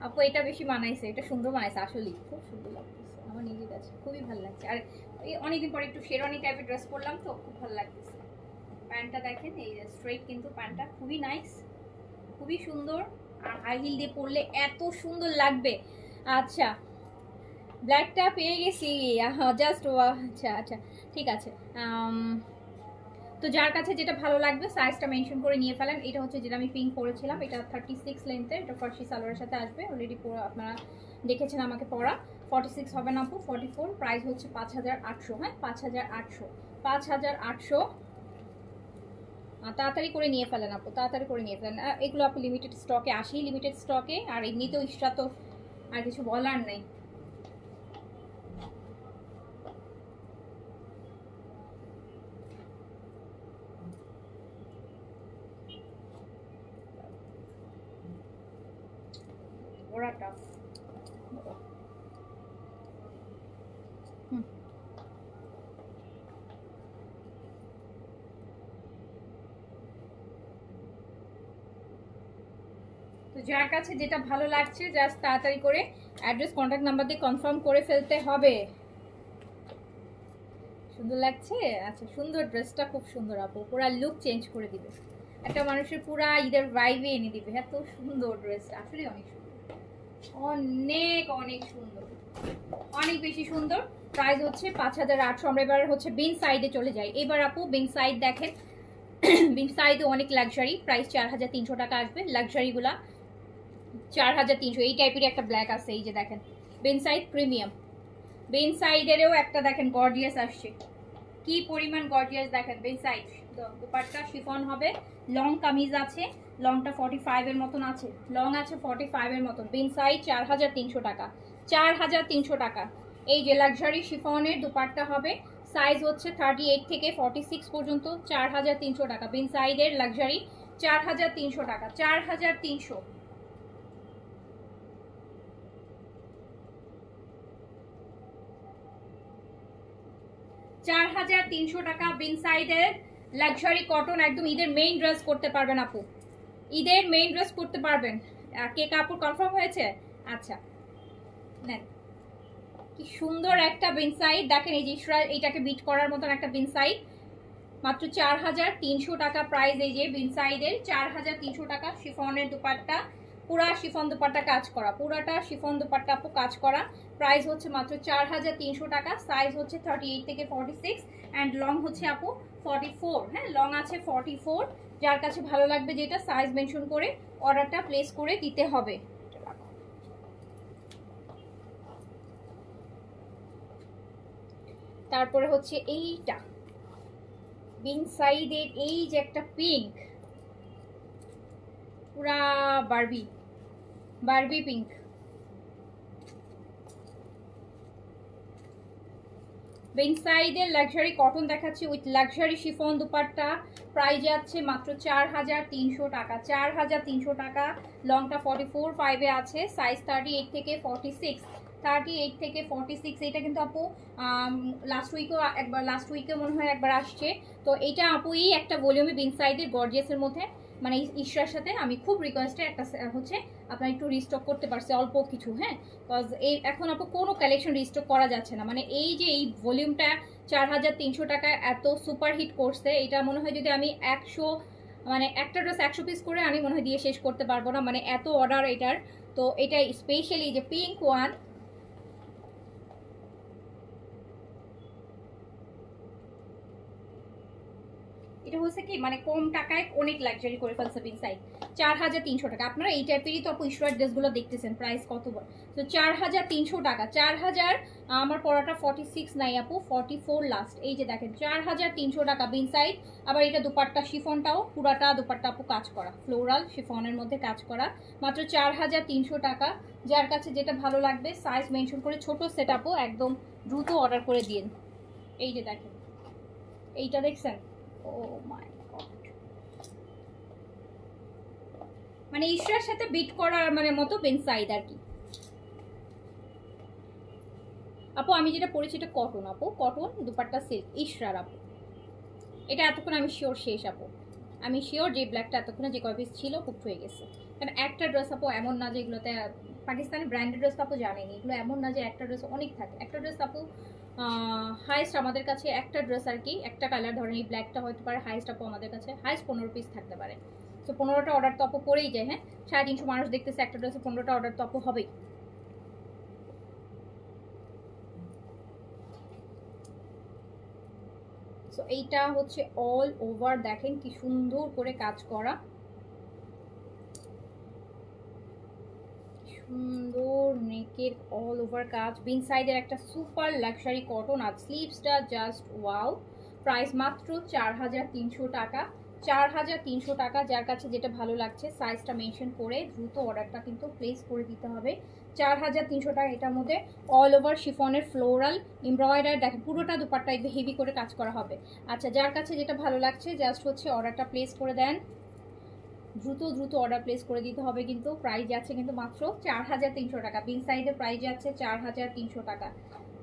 [SPEAKER 1] আপু এটা বেশি মানাইছে, এটা সুন্দর মানাইছে, আসলেই খুব সুন্দর লাগতেছে আমার নিজের কাছে, খুবই ভালো লাগছে। আর এই অনেকদিন পরে একটু শেরওয়ানি টাইপের ড্রেস পরলাম তো খুব ভালো লাগতেছে। প্যান্টটা দেখেন, এই স্ট্রেট কিন্তু প্যান্টটা খুবই নাইস, খুবই সুন্দর। আর হাই হিল দিয়ে পরলে এত সুন্দর লাগবে। আচ্ছা, ব্ল্যাকটা পেয়ে গেছি জাস্ট। আচ্ছা আচ্ছা, ঠিক আছে। তো যার কাছে যেটা ভালো লাগবে সাইজটা মেনশন করে নিয়ে ফেলেন। এটা হচ্ছে যেটা আমি পিঙ্ক পরেছিলাম, এটা 36 লেন্থের, এটা ফার্সি সালোয়ারের সাথে আসবে। অলরেডি আপনারা দেখেছেন আমাকে পরা। 46 হবে না আপু, 44। প্রাইস হচ্ছে 5800। হ্যাঁ 5800, 5800। তাড়াতাড়ি করে নিয়ে ফেলেন আপু, তাড়াতাড়ি করে নিয়ে ফেলেন। এগুলো আপু লিমিটেড স্টকে আসেই, লিমিটেড স্টকে। আর এমনিতেও ইস্টা তো আর কিছু বলার নেই। ওরা টাফ। তো যার কাছে যেটা ভালো লাগছে জাস্ট তাড়াতাড়ি করে অ্যাড্রেস কন্ট্যাক্ট নাম্বার দিয়ে কনফার্ম করে ফেলতে হবে। সুন্দর লাগছে? আচ্ছা, সুন্দর, ড্রেসটা খুব সুন্দর আপু, পুরা লুক চেঞ্জ করে দিবে, একটা মানুষের পুরা ঈদের ভাইবে এনে দিবে। এত সুন্দর ড্রেসটা, আসলে অনেক সুন্দর, অনেক অনেক সুন্দর, অনেক বেশি সুন্দর। প্রাইস হচ্ছে 5800। আমরা এবার হচ্ছে বিন সাইডে চলে যাই। এবার আপু বিন সাইড দেখেন। বিন সাইডে অনেক লাক্সারি, প্রাইস 4300 টাকা আসবে। লাক্সারিগুলা 4300। এই টাইপের একটা ব্ল্যাক আছে, এই যে দেখেন বিন সাইড প্রিমিয়াম। বিন সাইডেরও একটা দেখেন গর্জিয়াস আসছে, কি পরিমাণ গর্জিয়াস দেখেন। বিন সাইড দুপাট্টা শিফন হবে, লং কামিজ আছে, লংটা 45 এর মতন আছে, লং আছে 45 এর মতন। বিন সাইড 4300 টাকা, 4300 টাকা। এই যে লাক্সারি শিফনের দুপাট্টা হবে, সাইজ হচ্ছে 38 থেকে 46 পর্যন্ত, 4300 টাকা। বিন সাইডের লাক্সারি 4300 টাকা, 4300। 4300 টাকা বিন সাইডের লাক্সারি কটন, একদম ঈদের মেইন ড্রেস করতে পারবেন আপু, ঈদের মেইন ড্রেস করতে পারবেন। কে কাপড় কনফার্ম হয়েছে? আচ্ছা নেন, কি সুন্দর একটা বিন সাইড দেখেন। এই যে এইটাকে বিট করার মতন একটা বিন সাইড, মাত্র 4300 টাকা প্রাইস। এই যে বিন সাইডের 4300 টাকা। শিফনের দুপাট্টা, পুরা শিফন দুপাট্টা কাজ করা, পুরাটা শিফন দুপাট্টা আপু কাজ করা। প্রাইস হচ্ছে মাত্র 4300 টাকা। সাইজ হচ্ছে 38 থেকে 46 অ্যান্ড লং হচ্ছে আপু 44। হ্যাঁ লং আছে 44। যার কাছে ভালো লাগবে যেটা সাইজ মেনশন করে অর্ডারটা প্লেস করে দিতে হবে। তারপরে হচ্ছে এইটা বিন সাইডের, এই যে একটা পিঙ্ক, পুরা বারবি, বারবি পিঙ্ক, বিন সাইডের লাক্সারি কটন দেখাচ্ছি with luxury chiffon dupatta. Price যাচ্ছে মাত্র 4300 টাকা, 4300 টাকা। লংটা 44/5 আছে, সাইজ 38 থেকে 46, 38 থেকে 46। এটা কিন্তু আপু লাস্ট উইকে মনে হয় একবার আসছে। তো এইটা আপুই একটা ভলিউমে বিন সাইডের গর্জিয়াসের মধ্যে, মানে ইশরার সাথে আমি খুব রিকোয়েস্টে একটা হচ্ছে আপনার একটু রিস্টক করতে পারছে অল্প কিছু, হ্যাঁ। বিকজ এই এখন আপু কোনো কালেকশন রিস্টক করা যাচ্ছে না, মানে এই যে এই ভলিউমটা 4300 টাকায় এত সুপার হিট করছে, এটা মনে হয় যদি আমি 100 মানে একটা ড্রেস 100 পিস করে আমি মনে হয় দিয়ে শেষ করতে পারবো না, মানে এত অর্ডার এটার। তো এটা স্পেশালি যে পিঙ্ক ওয়ান, এটা হচ্ছে কি মানে কম টাকায় অনেক লাক্সারি করে ফেলছে বিন সাইড। 4300 টাকা। আপনারা এই টাইপেরই তো আপু ইশরার ড্রেসগুলো দেখতেছেন, প্রাইস কত বড়। তো 4300 টাকা। 4000 আমার পরাটা 46 নাই আপু, 44 লাস্ট। এই যে দেখেন 4300 টাকা বিন সাইড। আবার এটা দুপাট্টা শিফনটাও পুরাটা দুপাট্টা আপু কাজ করা, ফ্লোরাল শিফনের মধ্যে কাজ করা, মাত্র 4300 টাকা। যার কাছে যেটা ভালো লাগবে সাইজ মেনশন করে ছোট সেট আপু একদম দ্রুত অর্ডার করে দিন। এই যে দেখেন এইটা দেখছেন, ও মাই গড, মানে ইশরার সাথে বিট করার মানে মতো বিন সাইড আর কি। আপু আমি যেটা পরেছি এটা কটন আপু, কটন দুপাট্টা সিল্ক ইশরার আপু। এটা এতক্ষণ আমি শিওর শেষ আপু, আমি শিওর যে ব্ল্যাকটা এতক্ষণে যে কয় পিস ছিল খুব হয়ে গেছে। কারণ একটা ড্রেস আপু এমন না যে এগুলোতে পাকিস্তানি ব্র্যান্ডেড ড্রেস আপু জানেনি, এগুলো এমন না যে একটা ড্রেস অনেক থাকে। একটা ড্রেস আপু হাইস্ট আমাদের কাছে একটা ড্রেস আর কি, একটা কালার ধরেন এই ব্ল্যাকটা হতে পারে, হাইস্ট আপু আমাদের কাছে হাইস্ট 15 পিস থাকতে পারে। তো 15টা অর্ডার তো আপু পরেই যায়, হ্যাঁ 350 মানুষ দেখতেছে একটা ড্রেসে, 15টা অর্ডার তো আপু হবেই। সো এইটা হচ্ছে অল ওভার দেখেন কি সুন্দর করে কাজ করা, সুন্দর নেকের অল ওভার কাজ, বিন সাইডের একটা সুপার লাক্সারি কটন। আর স্লিভসটা জাস্ট ওয়াও। প্রাইস মাত্র 4300 টাকা, 4300 টাকা। যার কাছে যেটা ভালো লাগছে সাইজটা মেনশন করে দ্রুত অর্ডারটা কিন্তু প্লেস করে দিতে হবে। 4300 টাকা। এটার মধ্যে অল ওভার শিফনের ফ্লোরাল এমব্রয়ডারি দেখেন, পুরোটা দুপাট্টা একটু হেভি করে কাজ করা হবে। আচ্ছা যার কাছে যেটা ভালো লাগছে জাস্ট হচ্ছে অর্ডারটা প্লেস করে দেন, দ্রুত দ্রুত অর্ডার প্লেস করে দিতে হবে। কিন্তু প্রাইস যাচ্ছে কিন্তু মাত্র 4300 টাকা। বিন সাইডের প্রাইস যাচ্ছে 4300 টাকা।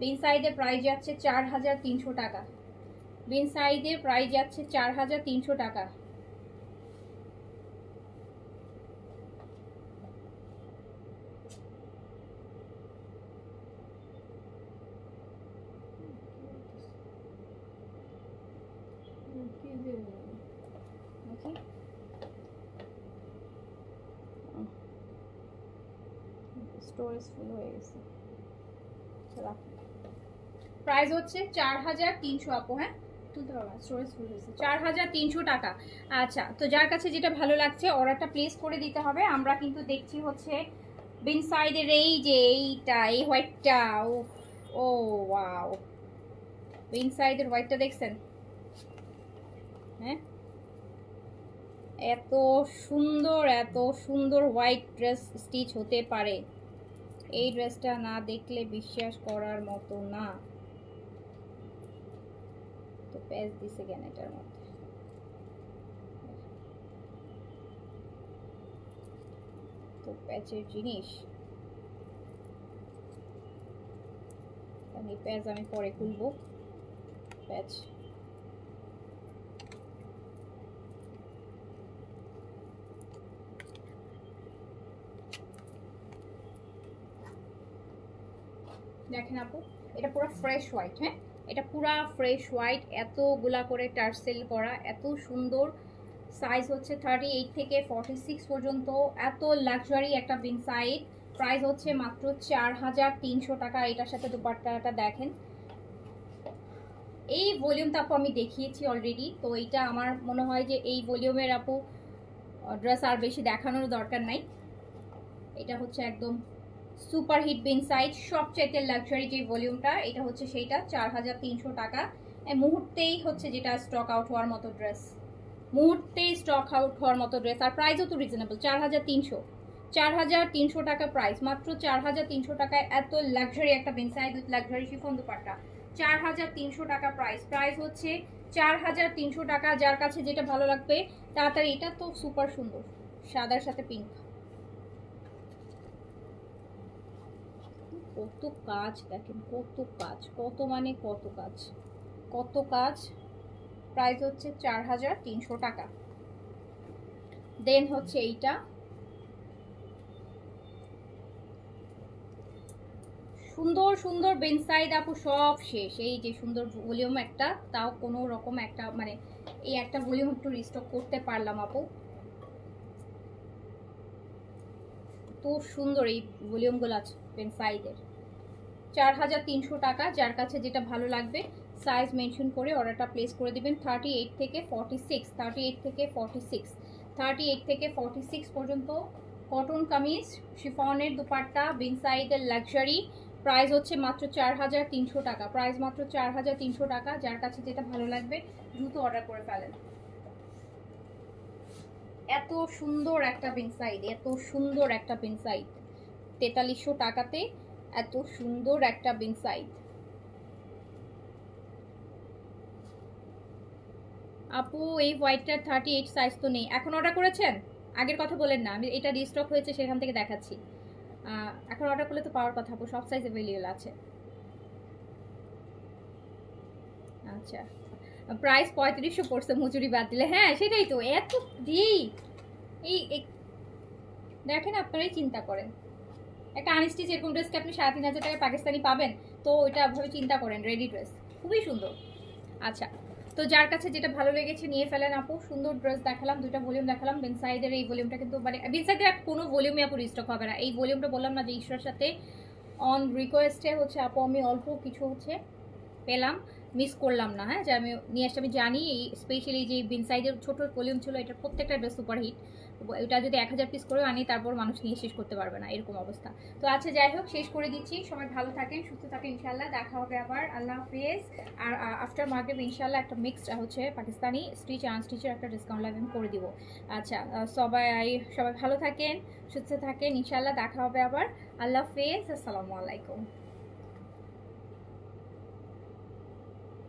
[SPEAKER 1] বিন সাইডের প্রাইস যাচ্ছে 4300 টাকা। বিন সাইডের প্রাইস যাচ্ছে 4300 টাকা। স্টোরেজ ফুল হয়ে গেছে। প্রাইস হচ্ছে 4300 আপু, হ্যাঁ তুলতে পারবো, স্টোরেজ ফুল হয়েছে। 4300 টাকা। আচ্ছা তো যার কাছে যেটা ভালো লাগছে অর্ডারটা প্লেস করে দিতে হবে। আমরা কিন্তু দেখছি হচ্ছে বিন সাইডের এই যে এইটা এই হোয়াইটটা, ও ওয়াও, বিন সাইডের হোয়াইটটা দেখছেন, হ্যাঁ এত সুন্দর, এত সুন্দর হোয়াইট ড্রেস স্টিচ হতে পারে, এই ড্রেসটা না দেখলে বিশ্বাস করার মতো না। তো প্যাচ দিছে কেন এটার মধ্যে, তো প্যাচের জিনিস, এই প্যাচ আমি পরে খুলবো। প্যাচ দেখেন আপু, এটা পুরো ফ্রেশ হোয়াইট, হ্যাঁ এটা পুরা ফ্রেশ হোয়াইট, এতগুলা করে টার্সেল করা, এত সুন্দর। সাইজ হচ্ছে 38 থেকে 46 পর্যন্ত, এত লাক্সারি একটা বিন সাইড। প্রাইস হচ্ছে মাত্র 4300 টাকা। এটার সাথে দুপাট্টাটা দেখেন, এই ভলিউমটা আপু আমি দেখিয়েছি অলরেডি। তো এইটা আমার মনে হয় যে এই ভলিউমের আপু ড্রেস আর বেশি দেখানোর দরকার নাই। এটা হচ্ছে একদম সুপার হিট বিন সাইজ, সবচাইতে লাক্সারি যে ভলিউমটা এটা হচ্ছে সেইটা 4300 টাকা। মুহূর্তেই হচ্ছে যেটা স্টক আউট হওয়ার মতো ড্রেস, মুহূর্তেই স্টক আউট হওয়ার মতো ড্রেস। আর প্রাইসও তো রিজনেবল, 4300, 4300 টাকা প্রাইস, মাত্র 4300 টাকায় এত লাক্সারি একটা বিন size with luxury chiffon dupatta. 4300 টাকা প্রাইস। প্রাইস হচ্ছে 4300 টাকা। যার কাছে যেটা ভালো লাগবে তাড়াতাড়ি। এটা তো সুপার সুন্দর, সাদার সাথে পিঙ্ক। কত কাজ দেখেন, কত কাজ, কত মানে কত কাজ, কত কাজ। প্রাইস হচ্ছে 4300 টাকা। দেন হচ্ছে এইটা সুন্দর সুন্দর বেনসাইড আপু সব শেষ। এই যে সুন্দর ভলিউম একটা, তাও কোনো রকম একটা মানে এই একটা ভলিউম একটু রিস্টক করতে পারলাম আপু। তো সুন্দর এই ভলিউমগুলো আছে বেনসাইডের। 4300 টাকা। যার কাছে যেটা ভালো লাগবে সাইজ মেনশন করে অর্ডারটা প্লেস করে দিবেন। 38 থেকে 46, 38 থেকে 46, 38 থেকে 46 পর্যন্ত কটন কামিজ, শিফনের দুপাট্টা, বিনসাইডের লাক্সারি। প্রাইস হচ্ছে মাত্র 4300 টাকা। প্রাইস মাত্র 4300 টাকা। যার কাছে যেটা ভালো লাগবে দ্রুত অর্ডার করে ফেলেন। এত সুন্দর একটা বিনসাইড, এত সুন্দর একটা বিনসাইড 4300 টাকাতে, এত সুন্দর একটা বিনসাইড। আপু এই হোয়াইটটার 38 সাইজ তো নেই। এখন অর্ডার করেছেন? আগের কথা বলেন না, আমি এটা রিস্টক হয়েছে সেখান থেকে দেখাচ্ছি। এখন অর্ডার করলে তো পাওয়ার কথা আপু, সব সাইজ অ্যাভেলেবল আছে। আচ্ছা, প্রাইস 3500 পড়ছে মজুরি বাদ দিলে। হ্যাঁ সেটাই তো, এত দিই এই দেখেন আপনারাই চিন্তা করেন। একটা আনস্টিচ এরকম ড্রেসকে আপনি 3500 টাকায় পাকিস্তানি পাবেন, তো ওইটা ভাবে চিন্তা করেন। রেডি ড্রেস খুবই সুন্দর। আচ্ছা, তো যার কাছে যেটা ভালো লেগেছে নিয়ে ফেলেন আপু। সুন্দর ড্রেস দেখালাম, দুইটা ভলিউম দেখালাম। বিনসাইডের এই ভলিউমটা কিন্তু মানে বিনসাইডের কোনো ভলিউমে আপু রিস্টক হবে না। এই ভলিউমটা বললাম না যে ঈশ্বরের সাথে অন রিকোয়েস্টে হচ্ছে আপু আমি অল্প কিছু হচ্ছে পেলাম, মিস করলাম না। হ্যাঁ, যে আমি নিয়ে আসছি, আমি জানি এই স্পেশালি যে বিনসাইডের ছোট ভলিউম ছিল, এটার প্রত্যেকটা ড্রেস সুপার হিট। এটা যদি 1000 পিস করেও আনি তারপর মানুষ নিয়ে শেষ করতে পারবে না, এরকম অবস্থা। তো আচ্ছা যাই হোক, শেষ করে দিচ্ছি। সবাই ভালো থাকেন, সুস্থ থাকেন, ইনশাল্লাহ দেখা হবে আবার। আল্লাহ হাফেজ। আর আফটার মার্কেট ইনশাল্লাহ একটা মিক্সড হচ্ছে পাকিস্তানি স্টিচ আনস্টিচের একটা ডিসকাউন্ট লাইভ আমি করে দিব। আচ্ছা, সবাই সবাই ভালো থাকেন, সুস্থ থাকেন, ইনশাল্লাহ দেখা হবে আবার। আল্লাহ হাফেজ, আসসালামু আলাইকুম।